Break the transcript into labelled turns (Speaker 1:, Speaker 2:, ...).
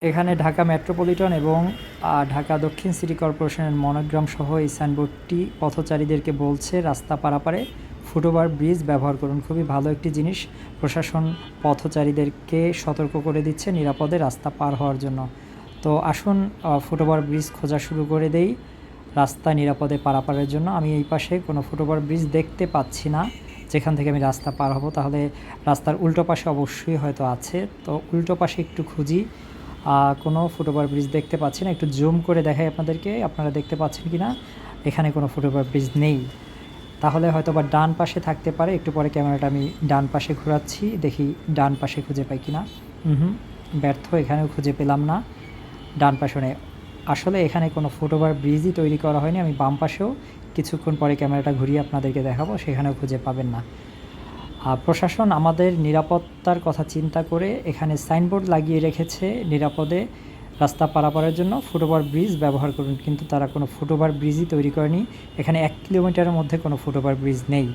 Speaker 1: এখানে ঢাকা মেট্রোপলিটন এবং ঢাকা দক্ষিণ সিটি কর্পোরেশনের মনোগ্রাম সহ এই সাইনবোর্ডটি পথচারীদেরকে বলছে রাস্তা পারাপারে ফুটওভার ব্রিজ ব্যবহার করুন। খুবই ভালো একটি জিনিস। প্রশাসন পথচারীদেরকে সতর্ক করে দিচ্ছে নিরাপদে রাস্তা পার হওয়ার জন্য। তো আসুন ফুটওভার ব্রিজ খোঁজা শুরু করে দেই রাস্তা নিরাপদে পারাপারের জন্য। আমি এই পাশে কোনো ফুটওভার ব্রিজ দেখতে পাচ্ছি না যেখান থেকে আমি রাস্তা পার হব। তাহলে রাস্তার উল্টো পাশে অবশ্যই হয়তো আছে। তো উল্টো পাশে একটু খুঁজি, কোনো ফুটওভার ব্রিজ দেখতে পাচ্ছি না। একটু জুম করে দেখাই আপনাদেরকে, আপনারা দেখতে পাচ্ছেন কি না। এখানে কোনো ফুটওভার ব্রিজ নেই। তাহলে হয়তো বা ডান পাশে থাকতে পারে। একটু পরে ক্যামেরাটা আমি ডান পাশে ঘোরাচ্ছি, দেখি ডান পাশে খুঁজে পাই কি না। ব্যর্থ, এখানেও খুঁজে পেলাম না। ডান পাশে নেই। আসলে এখানে কোনো ফুটওভার ব্রিজই তৈরি করা হয়নি। আমি বাম পাশেও কিছুক্ষণ পরে ক্যামেরাটা ঘুরিয়ে আপনাদেরকে দেখাবো, সেখানেও খুঁজে পাবেন না। প্রশাসন আমাদের নিরাপত্তার কথা চিন্তা করে এখানে সাইনবোর্ড লাগিয়ে রেখেছে নিরাপদে রাস্তা পারাপারের জন্য ফুটওভার ব্রিজ ব্যবহার করুন, কিন্তু তারা কোনো ফুটওভার ব্রিজই তৈরি করেনি। এখানে 1 কিলোমিটারের মধ্যে কোনো ফুটওভার ব্রিজ নেই।